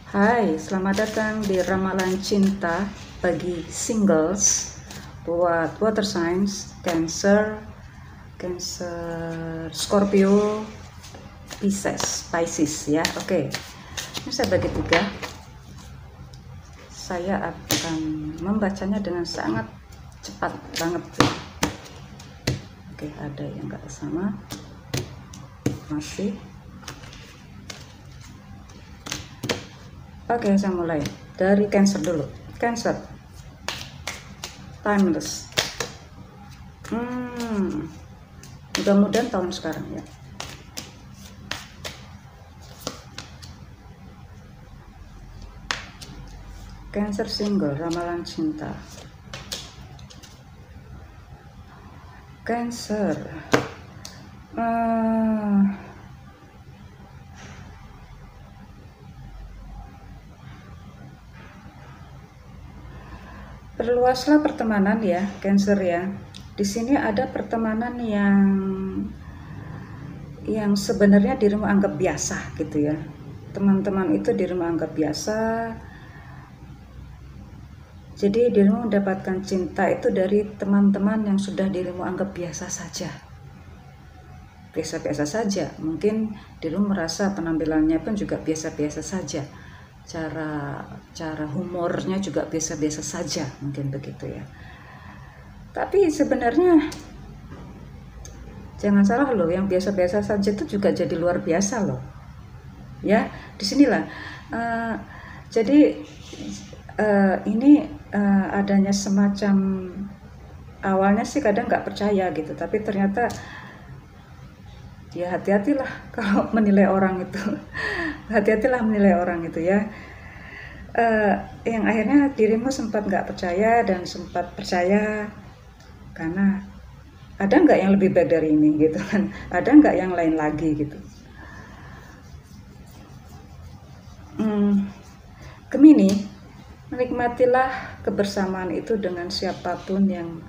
Hai, selamat datang di Ramalan Cinta bagi singles buat water signs, Cancer, Scorpio, Pisces ya. Oke. Ini saya bagi 3. Saya akan membacanya dengan sangat cepat banget ya. Oke, ada yang nggak sama. Masih. Oke, saya mulai dari Cancer dulu. Cancer, timeless. Mudah-mudahan tahun sekarang ya. Cancer single, ramalan cinta. Cancer. Perluaslah pertemanan ya, Cancer ya. Di sini ada pertemanan yang sebenarnya dirimu anggap biasa gitu ya. Teman-teman itu dirimu anggap biasa. Jadi dirimu mendapatkan cinta itu dari teman-teman yang sudah dirimu anggap biasa saja. Biasa-biasa saja. Mungkin dirimu merasa penampilannya pun juga biasa-biasa saja. Cara humornya juga biasa-biasa saja, mungkin begitu ya. Tapi sebenarnya jangan salah loh, yang biasa-biasa saja itu juga jadi luar biasa loh. Ya, disinilah. Jadi ini adanya semacam, awalnya sih kadang nggak percaya gitu, tapi ternyata ya hati-hatilah kalau menilai orang itu. Hati-hatilah menilai orang itu ya. Yang akhirnya dirimu sempat nggak percaya dan sempat percaya, karena ada nggak yang lebih baik dari ini gitu kan, ada nggak yang lain lagi gitu. Gemini, menikmatilah kebersamaan itu dengan siapapun yang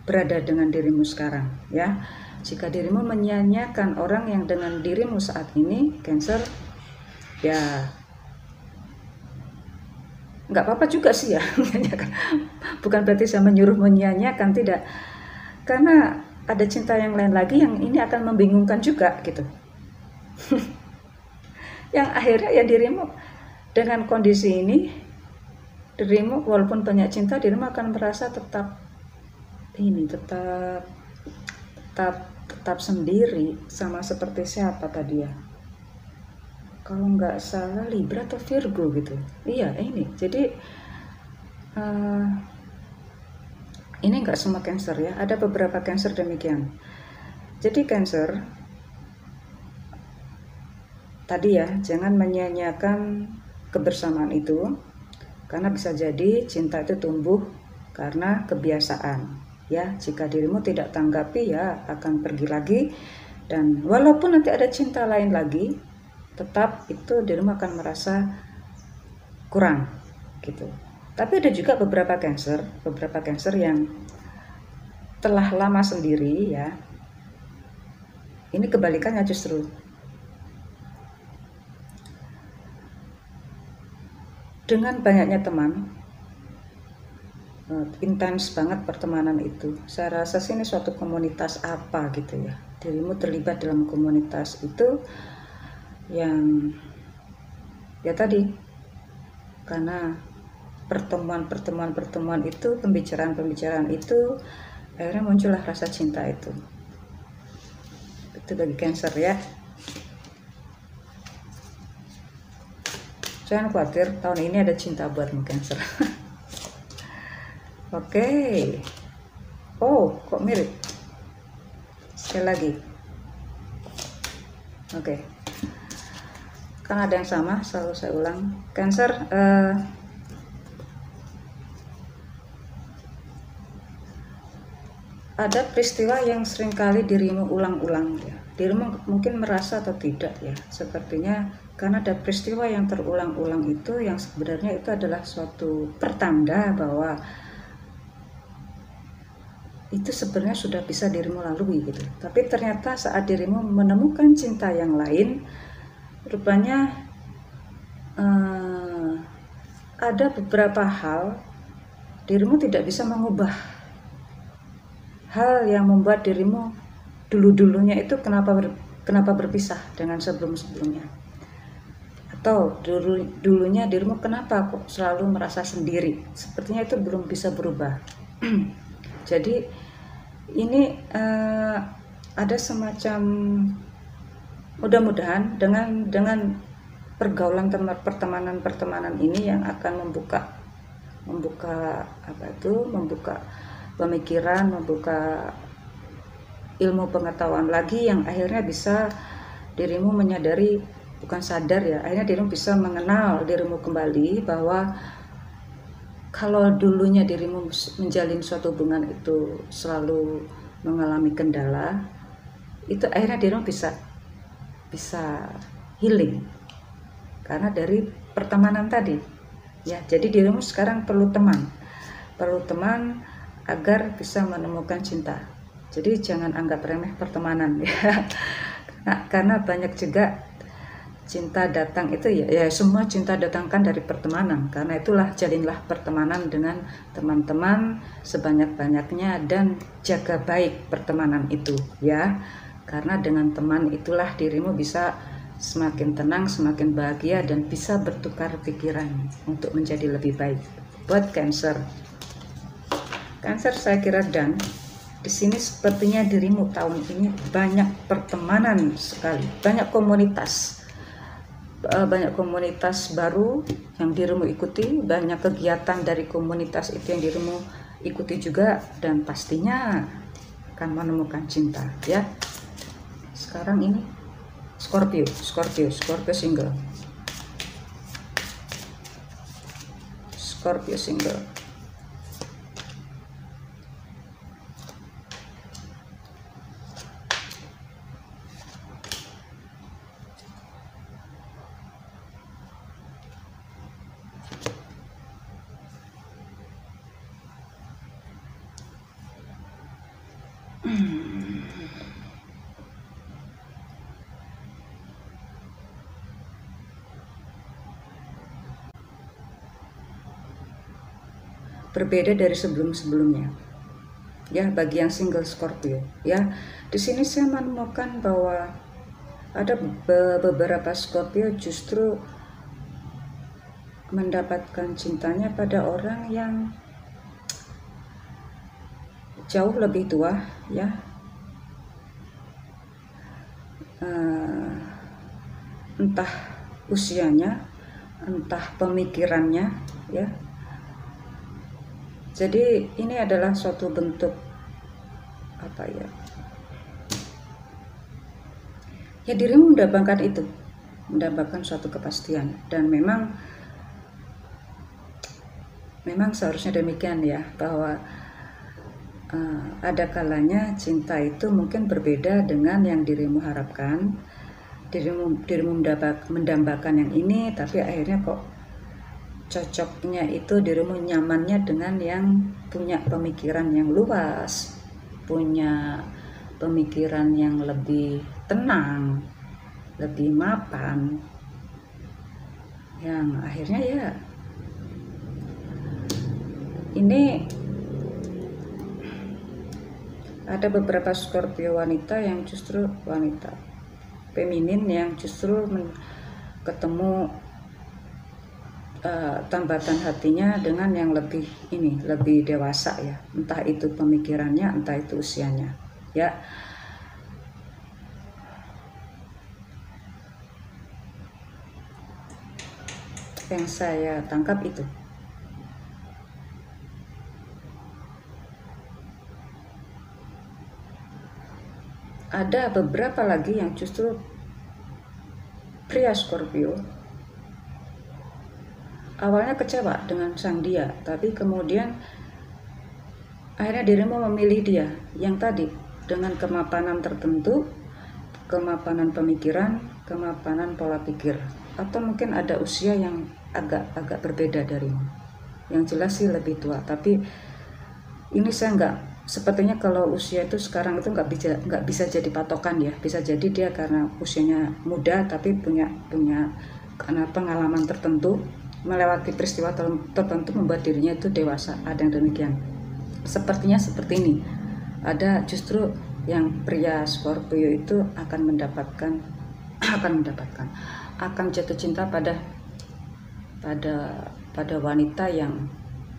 berada dengan dirimu sekarang ya. Jika dirimu menyia-nyiakan orang yang dengan dirimu saat ini, Cancer, ya nggak apa-apa juga sih ya. Bukan berarti saya menyuruh menyia-nyiakan, tidak, karena ada cinta yang lain lagi yang ini akan membingungkan juga gitu. Yang akhirnya ya dirimu dengan kondisi ini, dirimu walaupun banyak cinta, dirimu akan merasa tetap sendiri. Sama seperti siapa tadi ya, kalau nggak salah Libra atau Virgo gitu. Iya ini. Jadi ini nggak semua Cancer ya, ada beberapa Cancer demikian. Jadi Cancer tadi ya, jangan menyia-nyiakan kebersamaan itu, karena bisa jadi cinta itu tumbuh karena kebiasaan ya. Jika dirimu tidak tanggapi ya akan pergi lagi, dan walaupun nanti ada cinta lain lagi, tetap itu dirimu akan merasa kurang gitu. Tapi ada juga beberapa Cancer yang telah lama sendiri ya. Ini kebalikannya justru. Dengan banyaknya teman, intens banget pertemanan itu. Saya rasa sih ini suatu komunitas apa gitu ya. Dirimu terlibat dalam komunitas itu yang ya tadi, karena pertemuan itu, pembicaraan itu, akhirnya muncullah rasa cinta itu. Itu bagi Cancer ya. Jangan khawatir, tahun ini ada cinta buatmu Cancer. Oke. Oh, kok mirip? Sekali lagi. Oke. Kan ada yang sama, selalu saya ulang. Cancer, ada peristiwa yang seringkali dirimu ulang-ulang ya. Dirimu mungkin merasa atau tidak ya, sepertinya karena ada peristiwa yang terulang-ulang itu, yang sebenarnya itu adalah suatu pertanda bahwa itu sebenarnya sudah bisa dirimu lalui gitu. Tapi ternyata saat dirimu menemukan cinta yang lain, rupanya ada beberapa hal dirimu tidak bisa mengubah. Hal yang membuat dirimu dulu-dulunya itu kenapa berpisah dengan sebelum-sebelumnya. Atau dulunya dirimu kenapa kok selalu merasa sendiri. Sepertinya itu belum bisa berubah. Jadi ini ada semacam, mudah-mudahan dengan pergaulan pertemanan ini yang akan membuka pemikiran, membuka ilmu pengetahuan lagi yang akhirnya bisa dirimu menyadari, bukan sadar ya, akhirnya dirimu bisa mengenal dirimu kembali, bahwa kalau dulunya dirimu menjalin suatu hubungan itu selalu mengalami kendala, itu akhirnya dirimu bisa healing karena dari pertemanan tadi ya. Jadi dirimu sekarang perlu teman agar bisa menemukan cinta. Jadi jangan anggap remeh pertemanan ya. Karena banyak juga cinta datang itu ya semua cinta datangkan dari pertemanan. Karena itulah jalinlah pertemanan dengan teman-teman sebanyak-banyaknya dan jaga baik pertemanan itu ya. Karena dengan teman itulah dirimu bisa semakin tenang, semakin bahagia, dan bisa bertukar pikiran untuk menjadi lebih baik. Buat Cancer saya kira, dan di sini sepertinya dirimu tahun ini banyak pertemanan sekali, banyak komunitas baru yang dirimu ikuti, banyak kegiatan dari komunitas itu yang dirimu ikuti juga, dan pastinya akan menemukan cinta ya. Sekarang ini Scorpio single. Scorpio single. Berbeda dari sebelum-sebelumnya ya, bagi yang single Scorpio ya. Di sini saya menemukan bahwa ada beberapa Scorpio justru mendapatkan cintanya pada orang yang jauh lebih tua ya, entah usianya, entah pemikirannya ya. Jadi ini adalah suatu bentuk apa ya? Ya dirimu mendapatkan suatu kepastian, dan memang seharusnya demikian ya, bahwa ada kalanya cinta itu mungkin berbeda dengan yang dirimu harapkan. Dirimu mendambakan yang ini, tapi akhirnya kok cocoknya itu dirimu nyamannya dengan yang punya pemikiran yang luas, punya pemikiran yang lebih tenang, lebih mapan, yang akhirnya ya ini ada beberapa Scorpio wanita yang justru wanita feminin yang justru ketemu tambatan hatinya dengan yang lebih dewasa ya, entah itu pemikirannya, entah itu usianya ya. Yang saya tangkap itu. Ada beberapa lagi yang justru pria Scorpio awalnya kecewa dengan sang dia, tapi kemudian akhirnya dirimu memilih dia yang tadi dengan kemapanan tertentu, kemapanan pemikiran, kemapanan pola pikir, atau mungkin ada usia yang agak berbeda darimu. Yang jelas sih lebih tua, tapi ini saya sepertinya kalau usia itu sekarang itu nggak bisa jadi patokan ya. Bisa jadi dia karena usianya muda tapi punya karena pengalaman tertentu melewati peristiwa tertentu membuat dirinya itu dewasa. Ada yang demikian. Sepertinya seperti ini. Ada justru yang pria Scorpio itu akan jatuh cinta pada wanita yang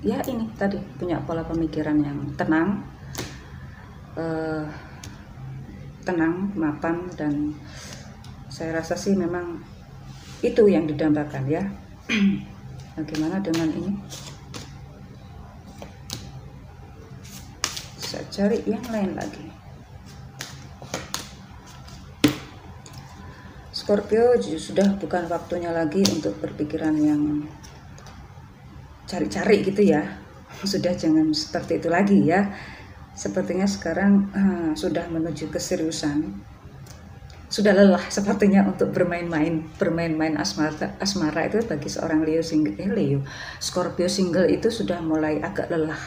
ya ini tadi punya pola pemikiran yang tenang, mapan, dan saya rasa sih memang itu yang didambakan ya. Bagaimana dengan ini? Saya cari yang lain lagi. Scorpio sudah bukan waktunya lagi untuk berpikiran yang cari-cari gitu ya. Sudah jangan seperti itu lagi ya. Sepertinya sekarang sudah menuju keseriusan. Sudah lelah sepertinya untuk bermain-main asmara itu bagi seorang Scorpio single itu sudah mulai agak lelah.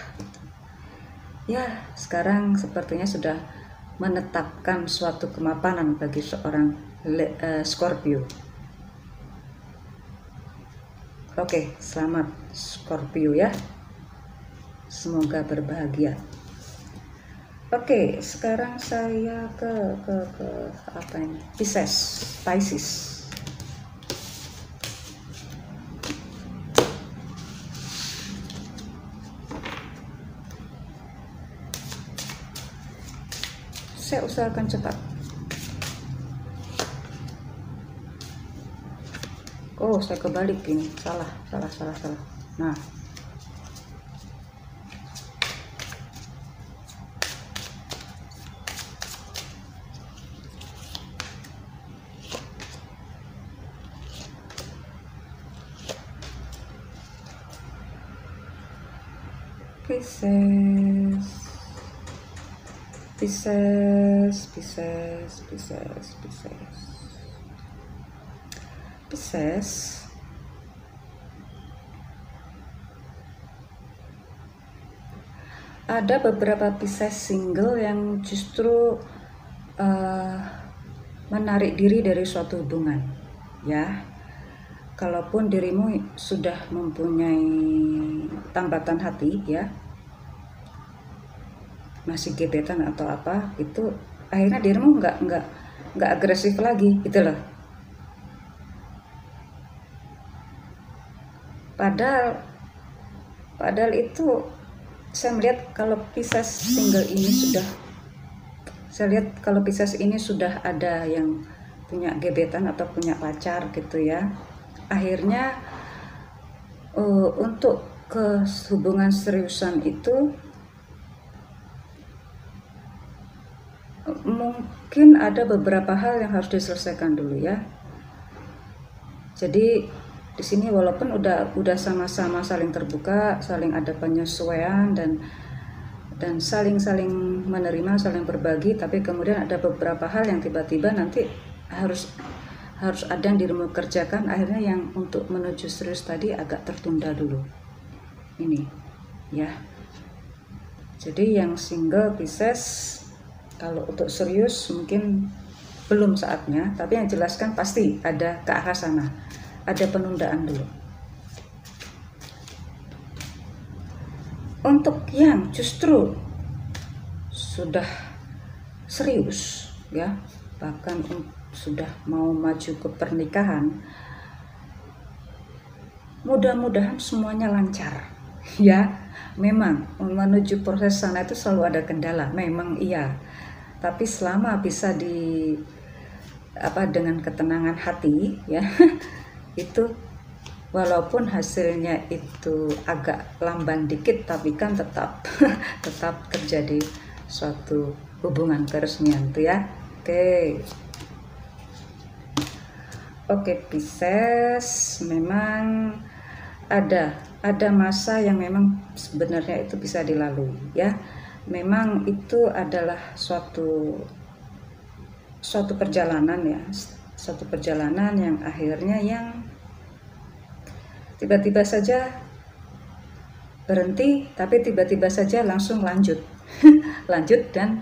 Ya, sekarang sepertinya sudah menetapkan suatu kemapanan bagi seorang Scorpio. Oke, selamat Scorpio ya. Semoga berbahagia. Oke, sekarang saya ke apa ini? Pisces. Saya usahakan cepat. Oh, saya kebalik ini. Salah. Nah. Pisces. Ada beberapa Pisces single yang justru menarik diri dari suatu hubungan ya. Kalaupun dirimu sudah mempunyai tambatan hati ya, masih gebetan atau apa, itu akhirnya dirimu nggak agresif lagi gitu loh. Padahal itu saya melihat kalau Pisces single ini sudah ada yang punya gebetan atau punya pacar gitu ya. Akhirnya untuk ke hubungan seriusan itu mungkin ada beberapa hal yang harus diselesaikan dulu ya. Jadi di sini walaupun udah sama-sama saling terbuka, saling ada penyesuaian dan saling menerima, saling berbagi, tapi kemudian ada beberapa hal yang tiba-tiba nanti harus ada yang dirimu kerjakan, akhirnya yang untuk menuju serius tadi agak tertunda dulu. Ini ya. Jadi yang single Pisces kalau untuk serius mungkin belum saatnya, tapi yang jelaskan pasti ada ke arah sana. Ada penundaan dulu. Untuk yang justru sudah serius ya, bahkan sudah mau maju ke pernikahan, mudah-mudahan semuanya lancar ya. Memang menuju proses sana itu selalu ada kendala, memang iya, tapi selama bisa dengan ketenangan hati ya itu walaupun hasilnya itu agak lamban dikit, tapi kan tetap terjadi suatu hubungan keresmian tuh ya. Oke, Pisces memang ada masa yang memang sebenarnya itu bisa dilalui ya. Memang itu adalah suatu perjalanan ya, suatu perjalanan yang akhirnya yang tiba-tiba saja berhenti, tapi tiba-tiba saja langsung lanjut dan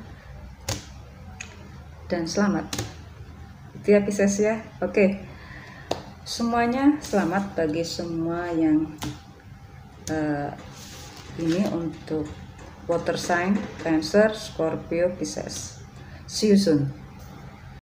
selamat. Itu ya Pisces ya. Oke. semuanya selamat bagi semua yang ini untuk water sign Cancer, Scorpio, Pisces. See you soon.